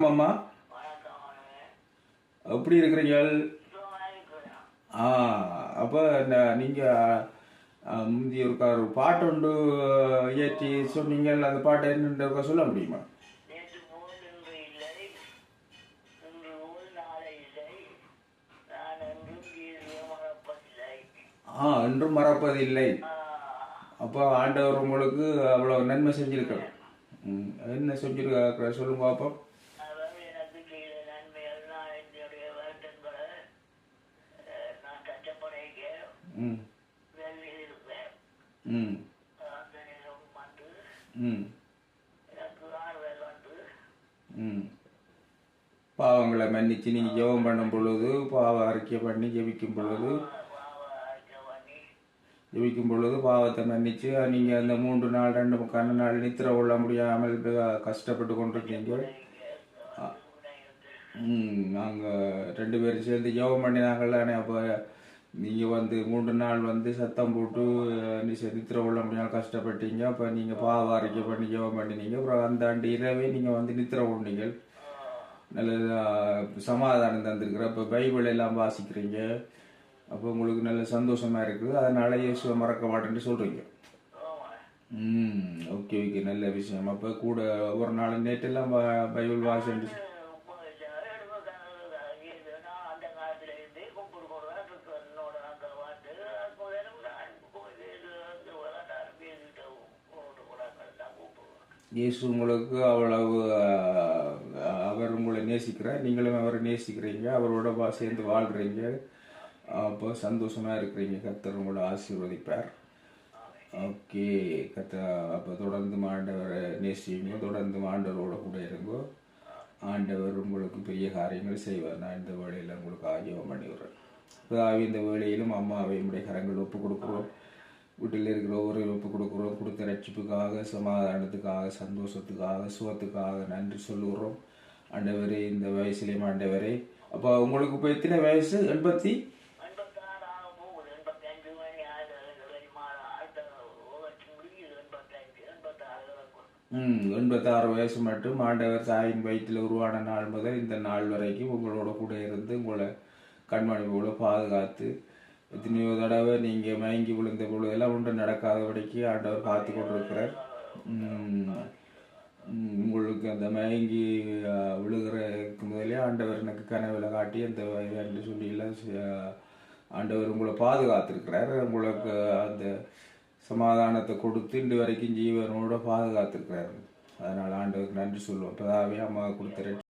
அம்மா எப்படி இருக்கிறீர்கள்? ஆ அப்போ நீங்கள் முந்தைய ஒரு பாட்டு ஒன்று இயற்றி சொன்னீங்கள். அந்த பாட்டை என்னென்ற சொல்ல முடியுமா? என்றும் மறப்பதில்லை. அப்போ ஆண்டவர் உங்களுக்கு அவ்வளோ நன்மை செஞ்சிருக்கிறேன். என்ன செஞ்சிருக்க சொல்லுங்க பாப்போம். பாவங்களை மன்னிச்சு நீங்கள் ஜெபம் பண்ணும் பொழுது, பாவ அறிக்கை பண்ணி ஜெபிக்கும் பொழுது பாவத்தை மன்னிச்சு நீங்கள் அந்த 3 நாள் 2 நாள் நித்திர கொள்ள முடியாமல் கஷ்டப்பட்டு கொண்டிருக்கீங்க. நாங்கள் 2 பேரும் சேர்ந்து ஜெபம் பண்ணினாங்கள்லானே. அப்போ நீங்கள் 3 நாள் சத்தம் போட்டு நித்திர கொள்ள முடியாமல் கஷ்டப்பட்டீங்க. அப்போ நீங்கள் பாவ அறிக்கை பண்ணி ஜெபம் பண்ணினீங்க. அப்புறம் அந்த ஆண்டு இரவே நீங்கள் நித்திர கொண்டீங்க. நல்ல சமாதானம் தந்திருக்கிற. இப்போ பைபிள் எல்லாம் வாசிக்கிறீங்க. அப்போ உங்களுக்கு நல்ல சந்தோஷமா இருக்குது. அதனால இயேசுவை மறக்க மாட்டேன்னு சொல்றீங்க. ஓகே ஓகே, நல்ல விஷயம். அப்போ கூட ஒரு நாள் நேற்றெல்லாம் பைபிள் வாசிச்சு இயேசு உங்களுக்கு அவ்வளவு அவர் உங்களை நேசிக்கிறார், நீங்களும் அவரை நேசிக்கிறீங்க, அவரோட சேர்ந்து வாழ்கிறீங்க. அப்போ சந்தோஷமாக இருக்கிறீங்க. கர்த்தர் உங்களை ஆசீர்வதிப்பார். ஓகே அப்போ தொடர்ந்து ஆண்டவரை நேசிங்க, தொடர்ந்து ஆண்டவரோட கூட இருங்கோ. ஆண்டவர் உங்களுக்கு பெரிய காரியங்கள் செய்வார். நான் இந்த வேலையில் உங்களுக்கு ஆகியவம் பண்ணி விடுறேன். அதாவது இந்த வேலையிலும் அம்மாவை நம்முடைய கரங்கள் ஒப்பு கொடுக்குறோம். வீட்டில் இருக்கிற ஒவ்வொரு ஒப்பு கொடுக்குறோம். கொடுத்த ரட்சிப்புக்காக, சமாதானத்துக்காக, சந்தோஷத்துக்காக, சுகத்துக்காக நன்றி சொல்லுகிறோம். ஆண்டவரே, இந்த வயசுலேயும் ஆண்டவரே. அப்போ உங்களுக்கு இப்போ எத்தனை வயசு? 86 வயசு மட்டும் ஆண்டவர் தாயின் வயிற்றில் உருவான நாள் முதல் இந்த நாள் வரைக்கும் உங்களோட கூட இருந்து உங்களை கண்மணி போல பாதுகாத்து, எத்தனையோ தடவை நீங்கள் மயங்கி விழுந்த பொழுதெல்லாம் ஒன்று நடக்காதபடிக்கு ஆண்டவர் பார்த்து கொண்டிருக்கிறார். உங்களுக்கு அந்த மயங்கி விழுகிறதுக்கு முதலே ஆண்டவர் எனக்கு கனவில் காட்டி அந்த என்று சொல்லியெல்லாம் ஆண்டவர் உங்களை பாதுகாத்திருக்கிறார். உங்களுக்கு அந்த சமாதானத்தை கொடுத்து இன்று வரைக்கும் ஜீவனோட பாதுகாத்திருக்கிறார். அதனால் ஆண்டவருக்கு நன்றி சொல்லுவோம். இப்போதாவே அம்மா கொடுத்துறேன்.